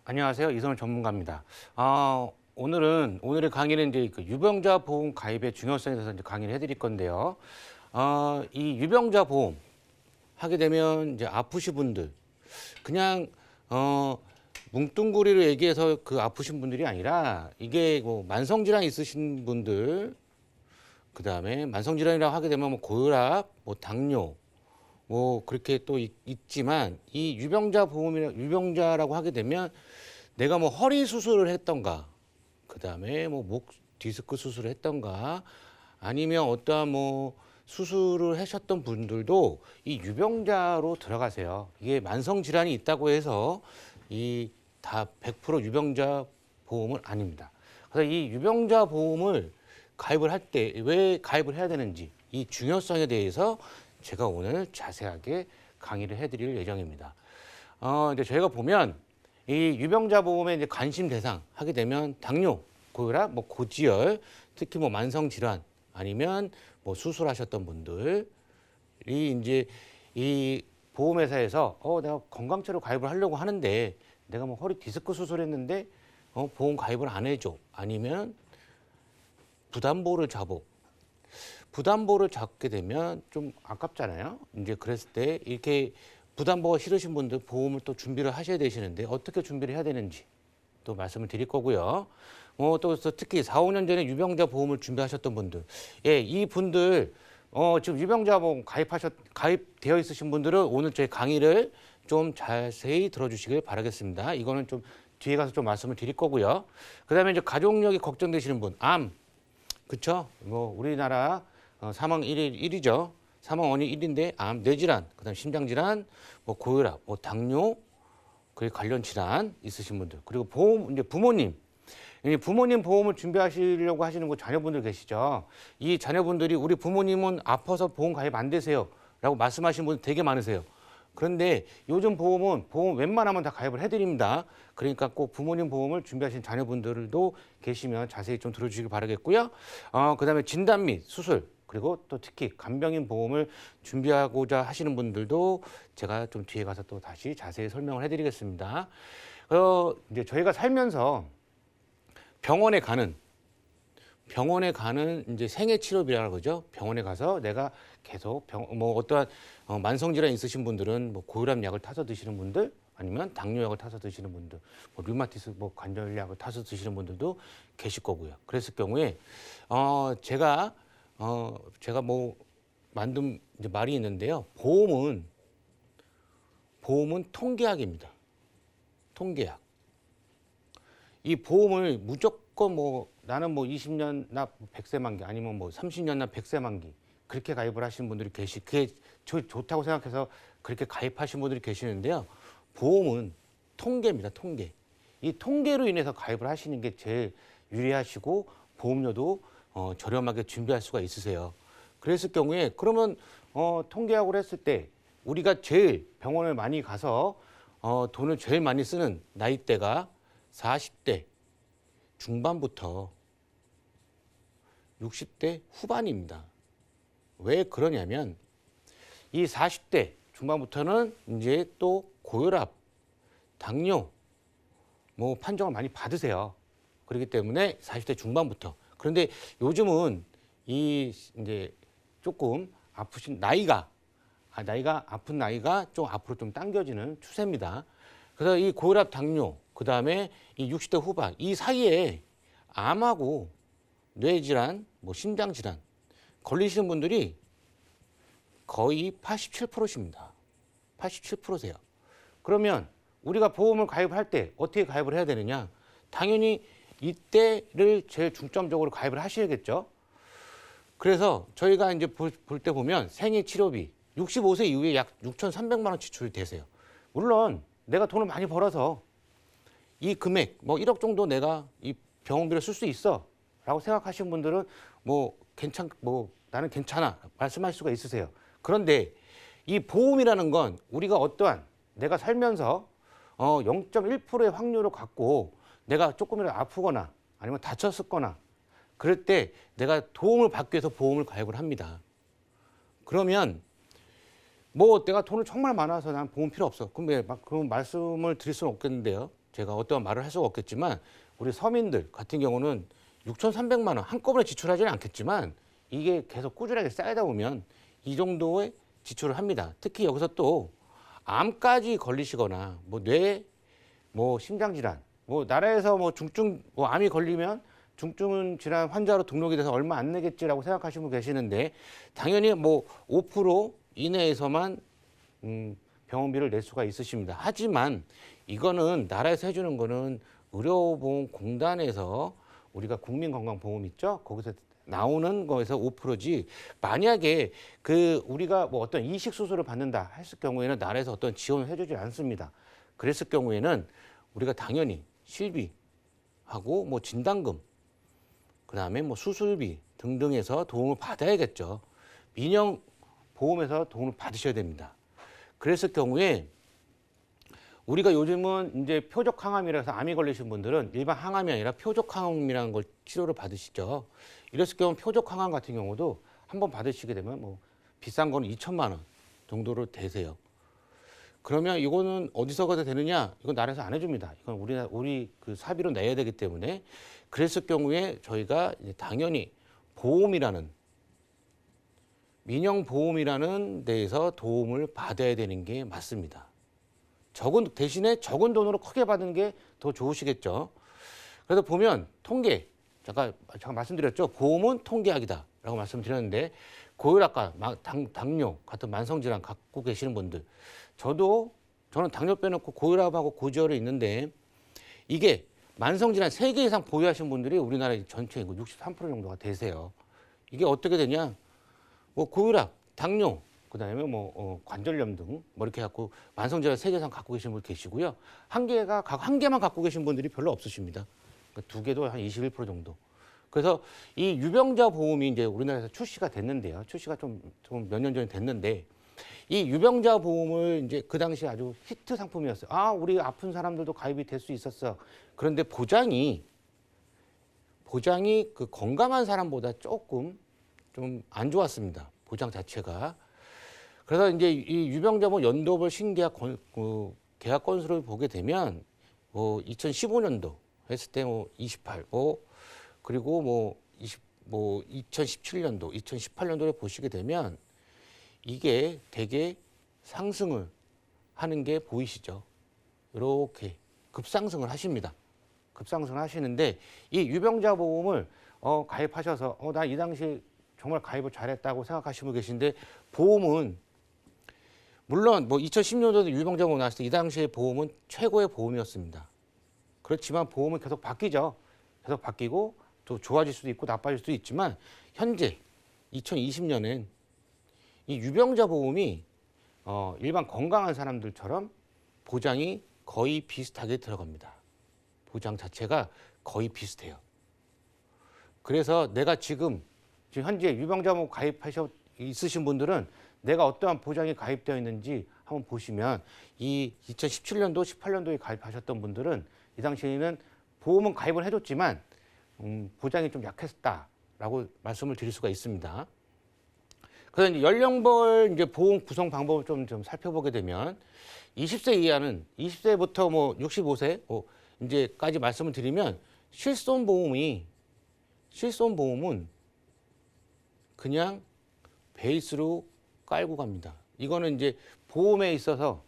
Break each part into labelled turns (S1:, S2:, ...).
S1: 안녕하세요. 이선우 전문가입니다. 오늘의 강의는 이제 그 유병자 보험 가입의 중요성에 대해서 이제 강의를 해드릴 건데요. 이 유병자 보험 하게 되면 이제 아프신 분들 그냥 뭉뚱그리로 얘기해서 그 아프신 분들이 아니라 이게 뭐 만성질환 있으신 분들, 그 다음에 만성질환이라고 하게 되면 뭐 고혈압, 뭐 당뇨, 뭐 그렇게 또 있지만 이 유병자라고 하게 되면 내가 뭐 허리 수술을 했던가, 그 다음에 뭐 목 디스크 수술을 했던가, 아니면 어떠한 뭐 수술을 하셨던 분들도 이 유병자로 들어가세요. 이게 만성 질환이 있다고 해서 이 다 100% 유병자 보험은 아닙니다. 그래서 이 유병자 보험을 가입을 할 때 왜 가입을 해야 되는지 이 중요성에 대해서 제가 오늘 자세하게 강의를 해드릴 예정입니다. 이제 저희가 보면 이 유병자 보험에 이제 관심 대상 하게 되면 당뇨, 고혈압, 뭐 고지혈, 특히 뭐 만성 질환 아니면 뭐 수술하셨던 분들이 이제 이 보험회사에서 내가 건강처로 가입을 하려고 하는데 내가 뭐 허리 디스크 수술했는데 보험 가입을 안 해줘. 아니면 부담보를 잡어. 부담보를 잡게 되면 좀 아깝잖아요. 이제 그랬을 때 이렇게 부담보가 싫으신 분들 보험을 또 준비를 하셔야 되시는데 어떻게 준비를 해야 되는지 또 말씀을 드릴 거고요. 또 특히 4, 5년 전에 유병자 보험을 준비하셨던 분들, 예, 이 분들 지금 유병자 보험 가입되어 있으신 분들은 오늘 저희 강의를 좀 자세히 들어주시길 바라겠습니다. 이거는 좀 뒤에 가서 좀 말씀을 드릴 거고요. 그다음에 이제 가족력이 걱정되시는 분, 암, 그렇죠? 뭐 우리나라 사망 1위죠. 사망 원인 1인데 암, 뇌질환, 그다음 심장질환, 뭐 고혈압, 뭐 당뇨, 그 관련 질환 있으신 분들, 그리고 보험 이제 부모님, 이 부모님 보험을 준비하시려고 하시는 그 자녀분들 계시죠. 이 자녀분들이 우리 부모님은 아파서 보험 가입 안 되세요라고 말씀하시는 분들 되게 많으세요. 그런데 요즘 보험 웬만하면 다 가입을 해드립니다. 그러니까 꼭 부모님 보험을 준비하신 자녀분들도 계시면 자세히 좀 들어주시기 바라겠고요. 그다음에 진단 및 수술, 그리고 또 특히 간병인 보험을 준비하고자 하시는 분들도 제가 좀 뒤에 가서 또 다시 자세히 설명을 해드리겠습니다. 이제 저희가 살면서 병원에 가는 이제 생애 치료비라고 그러죠. 병원에 가서 내가 계속 어떠한 만성 질환 있으신 분들은 뭐 고혈압 약을 타서 드시는 분들, 아니면 당뇨 약을 타서 드시는 분들, 뭐 류마티스 뭐 관절 약을 타서 드시는 분들도 계실 거고요. 그랬을 경우에 제가 뭐 만든 이제 말이 있는데요. 보험은 통계학입니다. 통계학. 이 보험을 무조건 뭐 나는 뭐 20년 나 100세 만기, 아니면 뭐 30년 나 100세 만기 그렇게 가입을 하시는 분들이 그게 좋다고 생각해서 그렇게 가입하신 분들이 계시는데요. 보험은 통계입니다. 통계. 이 통계로 인해서 가입을 하시는 게 제일 유리하시고 보험료도 저렴하게 준비할 수가 있으세요. 그랬을 경우에 그러면 통계학으로 했을 때 우리가 제일 병원을 많이 가서 돈을 제일 많이 쓰는 나이대가 40대 중반부터 60대 후반입니다. 왜 그러냐면 이 40대 중반부터는 이제 또 고혈압, 당뇨 뭐 판정을 많이 받으세요. 그렇기 때문에 40대 중반부터. 그런데 요즘은 이제 조금 아프신 나이가 아픈 나이가 좀 앞으로 좀 당겨지는 추세입니다. 그래서 이 고혈압, 당뇨, 그 다음에 이 60대 후반 이 사이에 암하고 뇌질환, 뭐 심장질환 걸리시는 분들이 거의 87%십니다. 87%세요. 그러면 우리가 보험을 가입할 때 어떻게 가입을 해야 되느냐? 당연히 이때를 제일 중점적으로 가입을 하셔야겠죠. 그래서 저희가 이제 볼 때 보면 생애 치료비 65세 이후에 약 6,300만 원 지출이 되세요. 물론 내가 돈을 많이 벌어서 이 금액 뭐 1억 정도 내가 이 병원비를 쓸 수 있어라고 생각하시는 분들은 뭐 나는 괜찮아 말씀할 수가 있으세요. 그런데 이 보험이라는 건 우리가 어떠한 내가 살면서 0.1%의 확률을 갖고 내가 조금이라도 아프거나 아니면 다쳤었거나 그럴 때 내가 도움을 받기 위해서 보험을 가입을 합니다. 그러면 뭐 내가 돈을 정말 많아서 난 보험 필요 없어. 그럼 말씀을 드릴 수는 없겠는데요. 제가 어떠한 말을 할 수가 없겠지만 우리 서민들 같은 경우는 6,300만 원 한꺼번에 지출하지는 않겠지만 이게 계속 꾸준하게 쌓이다 보면 이 정도의 지출을 합니다. 특히 여기서 또 암까지 걸리시거나 뭐 뇌, 뭐 심장질환, 뭐 나라에서 뭐 중증 뭐 암이 걸리면 중증 질환 환자로 등록이 돼서 얼마 안 내겠지라고 생각하시는 분 계시는데 당연히 뭐 5% 이내에서만 병원비를 낼 수가 있으십니다. 하지만 이거는 나라에서 해주는 거는 의료보험공단에서 우리가 국민건강보험 있죠? 거기서 나오는 거에서 5%지 만약에 그 우리가 뭐 어떤 이식 수술을 받는다 했을 경우에는 나라에서 어떤 지원을 해주지 않습니다. 그랬을 경우에는 우리가 당연히 실비하고 뭐 진단금 그다음에 뭐 수술비 등등에서 도움을 받아야겠죠. 민영 보험에서 도움을 받으셔야 됩니다. 그랬을 경우에 우리가 요즘은 이제 표적 항암이라서 암이 걸리신 분들은 일반 항암이 아니라 표적 항암이라는 걸 치료를 받으시죠. 이랬을 경우 표적 항암 같은 경우도 한번 받으시게 되면 뭐 비싼 거는 2천만 원 정도로 되세요. 그러면 이거는 어디서가 되느냐? 이건 나라에서 안 해줍니다. 이건 우리 그 사비로 내야 되기 때문에 그랬을 경우에 저희가 이제 당연히 보험이라는 민영보험이라는 데에서 도움을 받아야 되는 게 맞습니다. 대신에 적은 돈으로 크게 받는 게 더 좋으시겠죠. 그래서 보면 통계, 잠깐 말씀드렸죠. 보험은 통계학이다라고 말씀드렸는데 고혈압과 당뇨 같은 만성질환 갖고 계시는 분들, 저는 당뇨 빼놓고 고혈압하고 고지혈이 있는데 이게 만성질환 3개 이상 보유하신 분들이 우리나라 전체 인구 63% 정도가 되세요. 이게 어떻게 되냐? 뭐 고혈압, 당뇨, 그다음에 뭐 관절염 등 뭐 이렇게 갖고 만성질환 3개 이상 갖고 계신 분 계시고요. 한 개만 갖고 계신 분들이 별로 없으십니다. 그러니까 2개도 한 21% 정도. 그래서 이 유병자 보험이 이제 우리나라에서 출시가 됐는데요. 출시가 좀 몇 년 전에 됐는데 이 유병자 보험을 이제 그 당시 아주 히트 상품이었어요. 아, 우리 아픈 사람들도 가입이 될 수 있었어. 그런데 보장이 그 건강한 사람보다 조금 좀 안 좋았습니다. 보장 자체가. 그래서 이제 이 유병자보험 연도별 신계약 계약 건수를 보게 되면 2015년도 했을 때 28, 그리고 2017년도, 2018년도를 보시게 되면 이게 되게 상승을 하는 게 보이시죠? 이렇게 급상승을 하십니다. 급상승을 하시는데 이 유병자 보험을 가입하셔서 나 이 당시 정말 가입을 잘했다고 생각하시는 분 계신데 보험은 물론 2010년도에 유병자 보험 나왔을 때 이 당시에 보험은 최고의 보험이었습니다. 그렇지만 보험은 계속 바뀌죠. 계속 바뀌고 또 좋아질 수도 있고 나빠질 수도 있지만 현재 2020년엔 이 유병자 보험이 일반 건강한 사람들처럼 보장이 거의 비슷하게 들어갑니다. 보장 자체가 거의 비슷해요. 그래서 내가 지금 현재 유병자 보험 있으신 분들은 내가 어떠한 보장이 가입되어 있는지 한번 보시면 이 2017년도, 18년도에 가입하셨던 분들은 이 당시에는 보험은 가입을 해줬지만 보장이 좀 약했다라고 말씀을 드릴 수가 있습니다. 그래서 이제 연령별 이제 보험 구성 방법을 좀 살펴보게 되면 20세 이하는 20세부터 65세 이제까지 말씀을 드리면 실손보험은 그냥 베이스로 깔고 갑니다. 이거는 이제 보험에 있어서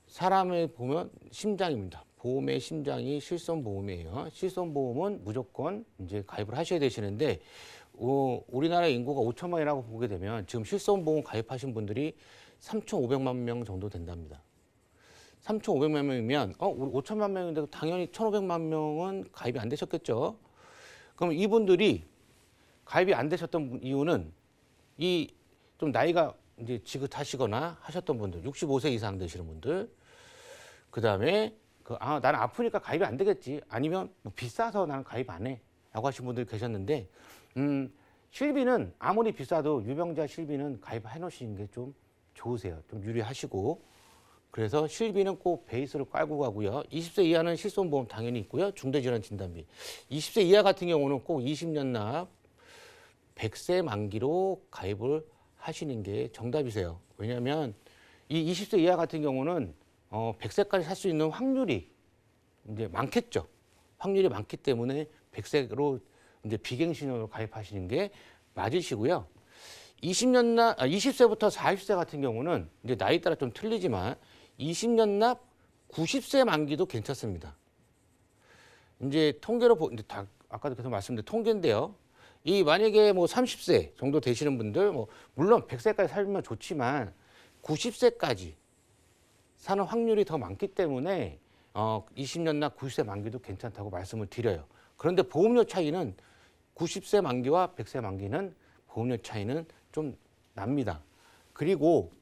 S1: 사람을 보면 심장입니다. 보험의 심장이 실손보험이에요. 실손보험은 무조건 이제 가입을 하셔야 되시는데 우리나라 인구가 5천만이라고 보게 되면 지금 실손보험 가입하신 분들이 3,500만 명 정도 된답니다. 3,500만 명이면 우리 5천만 명인데 당연히 1,500만 명은 가입이 안 되셨겠죠. 그럼 이분들이 가입이 안 되셨던 이유는 이 좀 나이가 이제 지긋하시거나 하셨던 분들, 65세 이상 되시는 분들, 그 다음에 나는 아프니까 가입이 안 되겠지. 아니면 비싸서 나는 가입 안 해. 라고 하신 분들 계셨는데, 실비는 아무리 비싸도 유병자 실비는 가입해 놓으시는 게 좀 좋으세요. 좀 유리하시고. 그래서 실비는 꼭 베이스로 깔고 가고요. 20세 이하는 실손보험 당연히 있고요. 중대질환 진단비. 20세 이하 같은 경우는 꼭 20년 납 100세 만기로 가입을 하시는 게 정답이세요. 왜냐하면 이 20세 이하 같은 경우는 100세까지 살 수 있는 확률이 이제 많겠죠. 확률이 많기 때문에 백세로 이제 비갱신형으로 가입하시는 게 맞으시고요. 20세부터 40세 같은 경우는 이제 나이 따라 좀 틀리지만 20년 납 90세 만기도 괜찮습니다. 이제 통계로 이제 아까도 계속 말씀드린 통계인데요. 이 만약에 뭐 30세 정도 되시는 분들 뭐 물론 100세까지 살면 좋지만 90세까지 사는 확률이 더 많기 때문에 20년 납 90세 만기도 괜찮다고 말씀을 드려요. 그런데 보험료 차이는 90세 만기와 100세 만기는 보험료 차이는 좀 납니다. 그리고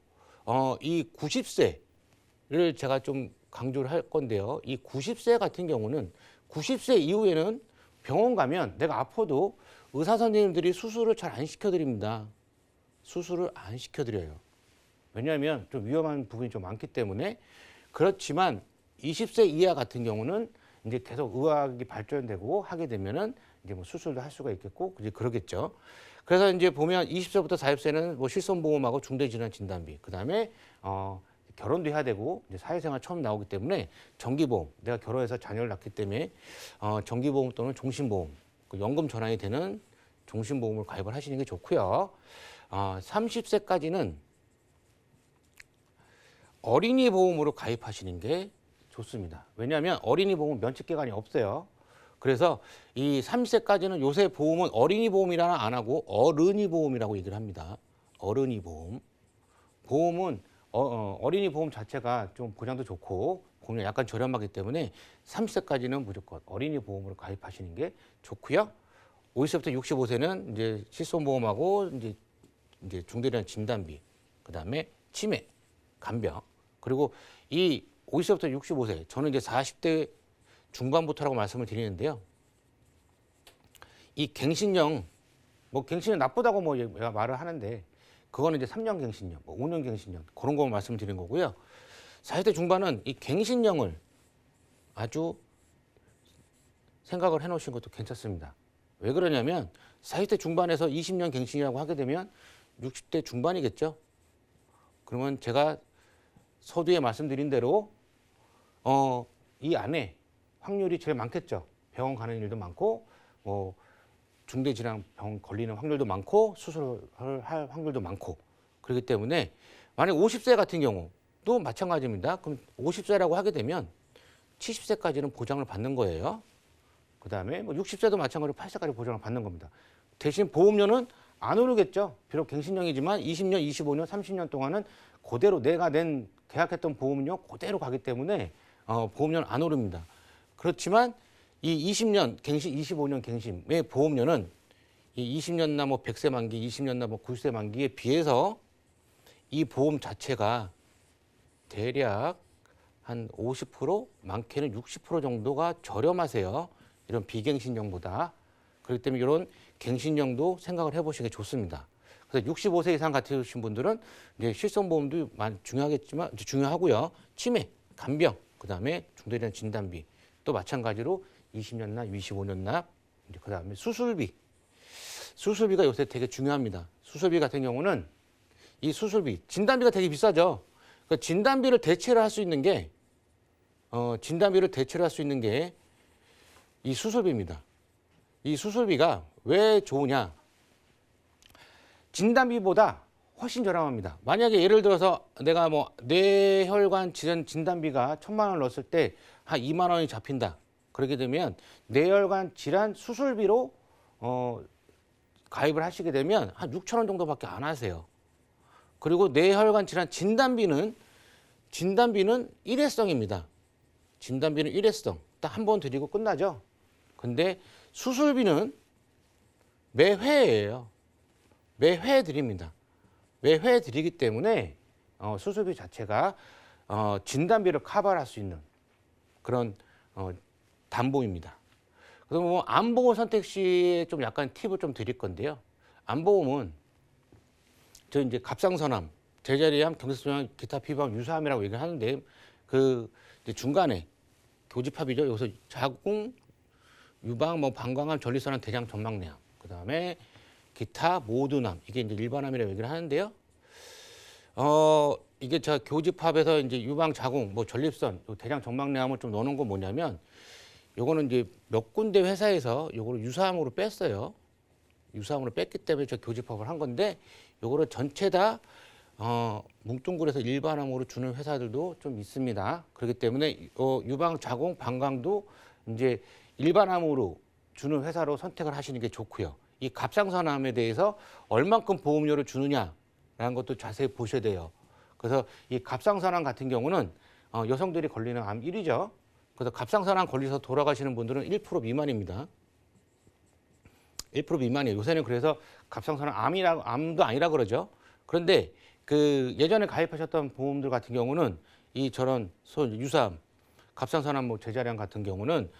S1: 이 90세를 제가 좀 강조를 할 건데요. 이 90세 같은 경우는 90세 이후에는 병원 가면 내가 아파도 의사 선생님들이 수술을 잘 안 시켜드립니다. 수술을 안 시켜드려요. 왜냐하면 좀 위험한 부분이 좀 많기 때문에. 그렇지만 20세 이하 같은 경우는 이제 계속 의학이 발전되고 하게 되면은 이제 뭐 수술도 할 수가 있겠고 이제 그러겠죠. 그래서 이제 보면 20세부터 40세는 뭐 실손보험하고 중대질환 진단비, 그다음에 결혼도 해야 되고 이제 사회생활 처음 나오기 때문에 정기보험, 내가 결혼해서 자녀를 낳기 때문에 정기보험 또는 종신보험, 그 연금 전환이 되는 종신보험을 가입을 하시는 게 좋고요. 30세까지는 어린이 보험으로 가입하시는 게 좋습니다. 왜냐하면 어린이 보험은 면책 기간이 없어요. 그래서 이 30세까지는 요새 보험은 어린이 보험이라는 안 하고 어른이 보험이라고 얘기를 합니다. 어른이 보험. 보험은 어린이 보험 자체가 좀 보장도 좋고 보험료 약간 저렴하기 때문에 30세까지는 무조건 어린이 보험으로 가입하시는 게 좋고요. 50세부터 65세는 이제 실손보험하고 이제 중대질환 진단비, 그다음에 치매, 간병. 그리고 이 50세부터 65세, 저는 이제 40대 중반부터라고 말씀을 드리는데요. 이 갱신형, 뭐 갱신형 나쁘다고 뭐 내가 말을 하는데 그거는 이제 3년 갱신형, 뭐 5년 갱신형 그런 거 말씀드린 거고요. 40대 중반은 이 갱신형을 아주 생각을 해놓으신 것도 괜찮습니다. 왜 그러냐면 40대 중반에서 20년 갱신이라고 하게 되면 60대 중반이겠죠. 그러면 제가 서두에 말씀드린 대로 이 안에 확률이 제일 많겠죠. 병원 가는 일도 많고 뭐 중대질환 병 걸리는 확률도 많고 수술을 할 확률도 많고 그렇기 때문에 만약 50세 같은 경우도 마찬가지입니다. 그럼 50세라고 하게 되면 70세까지는 보장을 받는 거예요. 그다음에 뭐 60세도 마찬가지로 80세까지 보장을 받는 겁니다. 대신 보험료는 안 오르겠죠. 비록 갱신형이지만 20년, 25년, 30년 동안은 그대로 내가 계약했던 보험료 그대로 가기 때문에 보험료는 안 오릅니다. 그렇지만 이 20년 갱신, 25년 갱신의 보험료는 이 20년나 뭐 100세 만기, 20년나 뭐 90세 만기에 비해서 이 보험 자체가 대략 한 50%, 많게는 60% 정도가 저렴하세요. 이런 비갱신형보다. 그렇기 때문에 이런 갱신형도 생각을 해보시는 게 좋습니다. 그래서 65세 이상 같으신 분들은 이제 실손보험도 중요하겠지만 중요하고요. 치매, 간병, 그다음에 중대질환 진단비, 또 마찬가지로 20년 납, 25년 납, 그다음에 수술비. 수술비가 요새 되게 중요합니다. 수술비 같은 경우는 이 수술비, 진단비가 되게 비싸죠. 그러니까 진단비를 대체를 할 수 있는 게 이 수술비입니다. 이 수술비가 왜 좋으냐? 진단비보다 훨씬 저렴합니다. 만약에 예를 들어서 내가 뭐 뇌혈관 질환 진단비가 1,000만 원을 넣었을 때 한 2만 원이 잡힌다. 그렇게 되면 뇌혈관 질환 수술비로 가입을 하시게 되면 한 6천 원 정도밖에 안 하세요. 그리고 뇌혈관 질환 진단비는 일회성입니다. 진단비는 일회성. 딱 한 번 드리고 끝나죠. 근데 수술비는 매회예요. 매회 드립니다. 매회 드리기 때문에 수술비 자체가 진단비를 커버할 수 있는 그런 담보입니다. 그래서 뭐 암보험 선택 시에 좀 약간 팁을 좀 드릴 건데요. 암보험은 저 이제 갑상선암, 제자리암, 경색성암, 기타 피부암, 유사암이라고 얘기를 하는데 그 이제 중간에 교집합이죠. 여기서 자궁, 유방, 뭐 방광암, 전립선암, 대장, 전망내암, 그 다음에 기타 모든 암, 이게 이제 일반암이라고 얘기를 하는데요. 이게 저 교집합에서 이제 유방 자궁, 뭐 전립선, 요 대장 정막내암을 좀 넣는 건 뭐냐면 요거는 이제 몇 군데 회사에서 요거를 유사암으로 뺐어요. 유사암으로 뺐기 때문에 저 교집합을 한 건데 요거를 전체 다 뭉뚱그려서 일반암으로 주는 회사들도 좀 있습니다. 그렇기 때문에 유방 자궁 방광도 이제 일반암으로 주는 회사로 선택을 하시는 게 좋고요. 이 갑상선암에 대해서 얼만큼 보험료를 주느냐라는 것도 자세히 보셔야 돼요. 그래서 이 갑상선암 같은 경우는 여성들이 걸리는 암 1위죠. 그래서 갑상선암 걸려서 돌아가시는 분들은 1% 미만입니다. 1% 미만이에요. 요새는 그래서 갑상선암 암도 아니라 그러죠. 그런데 그 예전에 가입하셨던 보험들 같은 경우는 이 저런 유사암, 갑상선암 뭐 제자량 같은 경우는